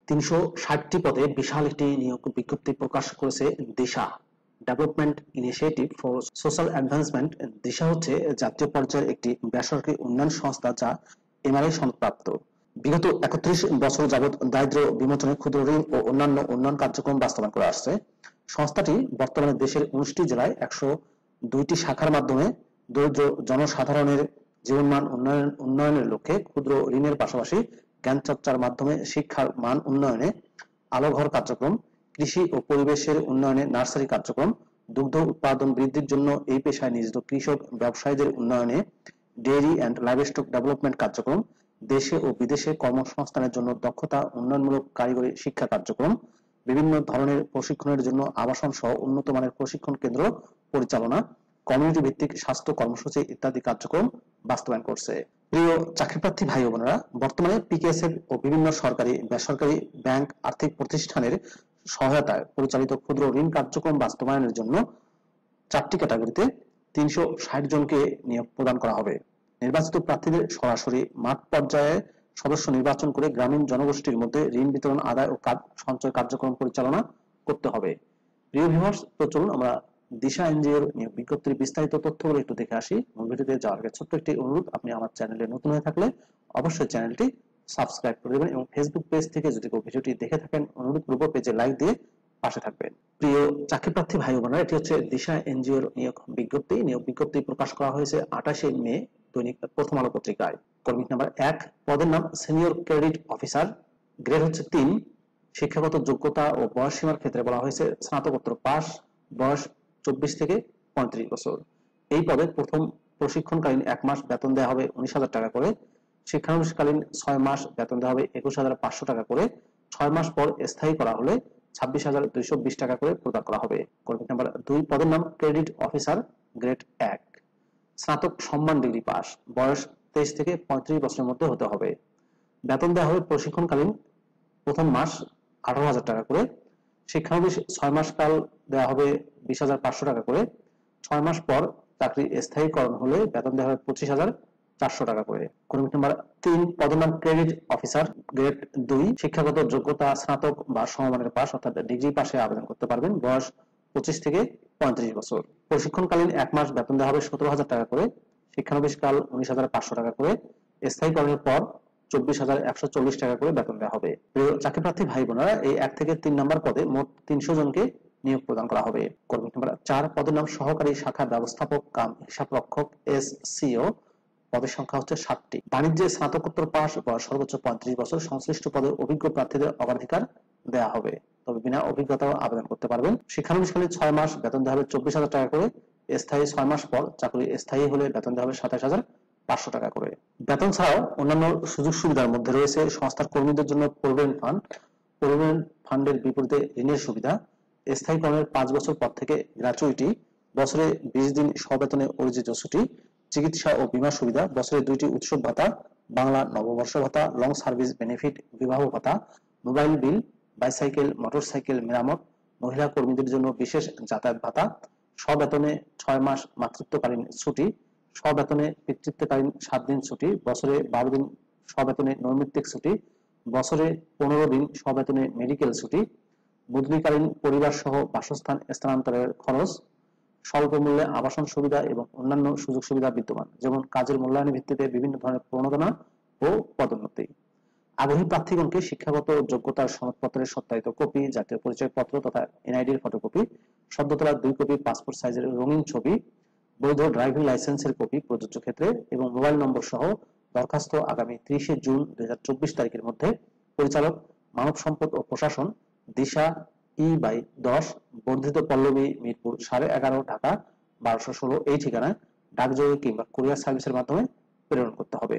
৩৬০টি পদে বিশাল একটি নিয়োগ বিজ্ঞপ্তি প্রকাশ করেছে Disha development initiative for social advancement. Disha হচ্ছে জাতীয় পর্যায়ের একটি বেসরকারি উন্নয়ন সংস্থা যা এমআরআই সনদপ্রাপ্ত। বিগত ৩১ বছর যাবৎ দারিদ্র্য বিমোচনে, ক্ষুদ্র ঋণ ও অন্যান্য উন্নয়ন কার্যক্রম বাস্তবায়ন করে আসছে। সংস্থাটি বর্তমানে দেশের ১৯টি জেলায় ১০২টি শাখার মাধ্যমে দরিদ্র জনসাধারণের জীবনমান উন্নয়নের লক্ষ্যে ক্ষুদ্র ঋণের পাশাপাশি জ্ঞান চর্চার মাধ্যমে শিক্ষার মান উন্নয়নে আলোঘর কার্যক্রম, কৃষি ও পরিবেশের উন্নয়নে নার্সারি কার্যক্রম, দুগ্ধ উৎপাদন বৃদ্ধির জন্য এই পেশায় নিয়োজিত কৃষক ব্যবসায়ীদের উন্নয়নে ডেইরি অ্যান্ড লাইভস্টক ডেভেলপমেন্ট কার্যক্রম, দেশে ও বিদেশে কর্মসংস্থানের জন্য দক্ষতা উন্নয়নমূলক কারিগরি শিক্ষা কার্যক্রম, বিভিন্ন ধরনের প্রশিক্ষণের জন্য আবাসন সহ উন্নত মানের প্রশিক্ষণ কেন্দ্র পরিচালনা, কমিউনিটি ভিত্তিক স্বাস্থ্য কর্মসূচি ইত্যাদি কার্যক্রম বাস্তবায়ন করছে। প্রিয় চাকরিপ্রার্থী ভাই ও বোনেরা, বর্তমানে পিকেএসএফ ও বিভিন্ন সরকারি বেসরকারি ব্যাংক আর্থিক প্রতিষ্ঠানের সহায়তায় পরিচালিত ক্ষুদ্র ঋণ কার্যক্রম বাস্তবায়নের জন্য 4টি ক্যাটাগরিতে ৩৬০ জনকে নিয়োগ প্রদান করা হবে। নির্বাচিত প্রার্থীদের সরাসরি মাঠ পর্যায়ে সদস্য নির্বাচন করে গ্রামীণ জনগোষ্ঠীর মধ্যে ঋণ বিতরণ, আদায় ও সঞ্চয় কার্যক্রম পরিচালনা করতে হবে। প্রিয় ভিউয়ার্স, তো চলুন আমরা দিশা এনজিওর নিয়োগ বিজ্ঞপ্তির বিস্তারিত তথ্যগুলো একটু দেখে আসি। মূল ভিডিওতে যাওয়ার আগে ছোট্ট একটি অনুরোধ, আপনি আমার চ্যানেলে নতুন হয়ে থাকলে অবশ্যই চ্যানেলটি সাবস্ক্রাইব করে দেবেন এবং ফেসবুক পেজ থেকে যদি কেউ ভিডিওটি দেখে থাকেন অনুরোধ করব পেজে লাইক দিয়ে পাশে থাকবেন। প্রিয় চাকরিপ্রার্থী ভাই ও বোনেরা, এটি হচ্ছে দিশা এনজিওর নিয়োগ বিজ্ঞপ্তি। নিয়োগ বিজ্ঞপ্তি প্রকাশ করা হয়েছে 28শে মে দৈনিক প্রথম আলো পত্রিকায়। কর্মী নাম্বার 1, পদের নাম সিনিয়র ক্রেডিট অফিসার, গ্রেড হচ্ছে 3। শিক্ষাগত যোগ্যতা ও বয়স সীমার ক্ষেত্রে বলা হয়েছে স্নাতকোত্তর পাস, বয়স 24 থেকে 35 বছর। এই পদে প্রথম প্রশিক্ষণকালীন 1 মাস বেতন দেওয়া হবে 19,000 টাকা করে, শিক্ষানবিশকালীন 6 মাস বেতন দেওয়া হবে 21,500 টাকা করে, 6 মাস পর স্থায়ী করা হলে 26,220 টাকা করে প্রদান করা হবে। কর্মী নাম্বার 2, পদের নাম ক্রেডিট অফিসার, গ্রেড 1, স্নাতক সম্মান ডিগ্রি পাস, বয়স 23 থেকে 35 বছরের মধ্যে হতে হবে। বেতন দেওয়া হবে প্রশিক্ষণকালীন প্রথম মাস 18,000 টাকা করে, শিক্ষানবিশ 6 মাস কাল দেওয়া হবে 20,500 টাকা করে, 6 মাস পর চাকরি স্থায়ীকরণ হলে বেতন দেওয়া হবে 25,400 টাকা করে। কর্মী নাম্বার 3, পদের নাম ক্রেডিট অফিসার, গ্রেড 2, শিক্ষাগত যোগ্যতা স্নাতক বা সমমানের পাস অর্থাৎ ডিগ্রি পাশে আবেদন করতে পারবেন, বয়স 25 থেকে 35 বছর। প্রশিক্ষণকালীন 1 মাস বেতন দেওয়া হবে 17,000 টাকা করে, শিক্ষানবিশ কাল 19,500 টাকা করে, স্থায়ীকরণের পর 24,140 টাকা করে বেতন দেওয়া হবে। প্রিয় চাকরিপ্রার্থী ভাই বোনেরা, এই 1 থেকে 3 নম্বর পদে মোট 300 জনকে নিয়োগ প্রদান করা হবে। কর্মী নাম্বার 4, পদের নাম সহকারী শাখা ব্যবস্থাপক কাম হিসাবরক্ষক, এসসিও, পদের সংখ্যা হচ্ছে 7টি। বাণিজ্যে স্নাতকোত্তর পাস, বয়স সর্বোচ্চ 35 বছর। সংশ্লিষ্ট পদে অভিজ্ঞ প্রার্থীদের অগ্রাধিকার দেওয়া হবে, তবে বিনা অভিজ্ঞতাও আবেদন করতে পারবেন। শিক্ষানবিশকালীন 6 মাস বেতন দেওয়া হবে 24,000 টাকা করে, স্থায়ী 6 মাস পর চাকরি স্থায়ী হলে বেতন দেওয়া হবে 27,500 টাকা করে। বেতন ছাড়াও অন্যান্য সুযোগ সুবিধার মধ্যে রয়েছে সংস্থার কর্মীদের জন্য প্রভিডেন্ট ফান্ড, প্রভিডেন্ট ফান্ডের বিপরীতে ঋণের সুবিধা, স্থায়ীকরণের 5 বছর পর থেকে গ্র্যাচুইটি, বছরে 20 দিন সবেতনে অর্জিত ছুটি, চিকিৎসা ও বীমা সুবিধা, বছরে 2টি উৎসব ভাতা, বাংলা নববর্ষ ভাতা, লং সার্ভিস বেনিফিট, বিবাহ ভাতা, মোবাইল বিল, বাইসাইকেল মোটরসাইকেল মেরামত, মহিলা কর্মীদের জন্য বিশেষ যাতায়াত ভাতা, সবেতনে 6 মাস মাতৃত্বকালীন ছুটি, সবেতনে পিতৃত্বকালীন 7 দিন ছুটি, বছরে 12 দিন সবেতনে নৈমিত্তিক ছুটি, বছরে 15 দিন সবেতনে মেডিকেল ছুটি, বদলিকালীন পরিবার সহ বাসস্থান স্থানান্তরের খরচ, স্বল্প মূল্যে আবাসন সুবিধা এবং অন্যান্য সুযোগ সুবিধা বিদ্যমান, যেমন কাজের মূল্যায়নের ভিত্তিতে বিভিন্ন ধরনের প্রণোদনা ও পদোন্নতি। আগ্রহী প্রার্থীগণকে শিক্ষাগত যোগ্যতার সনদপত্রের সত্যায়িত কপি, জাতীয় পরিচয়পত্র তথা এনআইডির ফটোকপি, সদ্য তোলা 2 কপি পাসপোর্ট সাইজের রঙিন ছবি, বৈধ ড্রাইভিং লাইসেন্সের কপি প্রযোজ্য ক্ষেত্রে এবং মোবাইল নম্বর সহ দরখাস্ত আগামী 30শে জুন 2024 তারিখের মধ্যে পরিচালক, মানব সম্পদ ও প্রশাসন, দিশা E/10, বর্ধিত পল্লবী, মিরপুর 11.5, ঢাকা 1216 এই ঠিকানায় ডাকযোগে কিংবা কুরিয়ার সার্ভিসের মাধ্যমে প্রেরণ করতে হবে।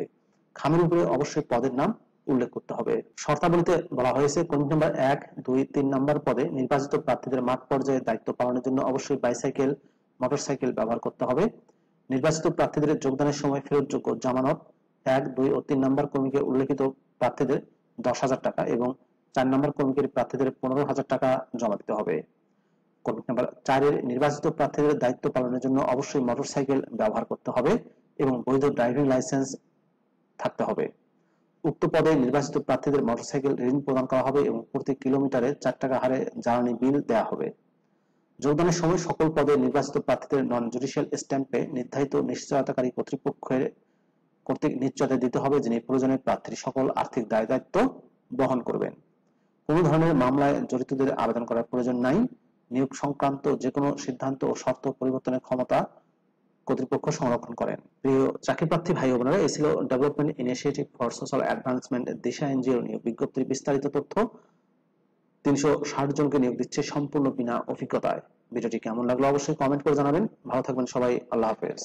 খামের উপরে অবশ্যই পদের নাম উল্লেখ করতে হবে। শর্তাবলীতে বলা হয়েছে কর্মী নাম্বার 1, 2, 3 নম্বর পদে নির্বাচিত প্রার্থীদের মাঠ পর্যায়ে দায়িত্ব পালনের জন্য অবশ্যই বাইসাইকেল মোটরসাইকেল ব্যবহার করতে হবে। নির্বাচিত প্রার্থীদের যোগদানের সময় ফেরতযোগ্য জামানত 1, 2 ও 3 নম্বর কর্মীকে উল্লেখিত প্রার্থীদের 10,000 টাকা এবং 4 নম্বর কর্মীকে প্রার্থীদের 15,000 টাকা জমা দিতে হবে। কর্মী নাম্বার 4 এর নির্বাচিত প্রার্থীদের দায়িত্ব পালনের জন্য অবশ্যই মোটরসাইকেল ব্যবহার করতে হবে এবং বৈধ ড্রাইভিং লাইসেন্স থাকতে হবে। উক্ত পদে নির্বাচিত প্রার্থীদের মোটরসাইকেল ঋণ প্রদান করা হবে এবং প্রতি কিলোমিটারে 4 টাকা হারে জ্বালানি বিল দেওয়া হবে। যোগদানের সময় সকল পদে নির্বাচিত প্রার্থীদের নন জুডিশিয়াল স্ট্যাম্পে নির্ধারিত নিশ্চয়তাকারী কর্তৃক নিশ্চয়তা দিতে হবে, যিনি প্রয়োজনে প্রার্থীর সকল আর্থিক দায়-দায়িত্ব বহন করবেন। কোনো ধরনের মামলায় জড়িতদের আবেদন করার প্রয়োজন নাই। নিয়োগ সংক্রান্ত যে কোনো সিদ্ধান্ত ও শর্ত পরিবর্তনের ক্ষমতা কর্তৃপক্ষ সংরক্ষণ করেন। প্রিয় চাকরিপ্রার্থী ভাই বোনেরা, এই ছিল development initiative for social advancement Disha NGO নিয়োগ বিজ্ঞপ্তির বিস্তারিত তথ্য। 360 জনকে নিয়োগ দিচ্ছে সম্পূর্ণ বিনা অভিজ্ঞতায়। ভিডিওটি কেমন লাগলো অবশ্যই কমেন্ট করে জানাবেন। ভালো থাকবেন সবাই, আল্লাহ হাফেজ।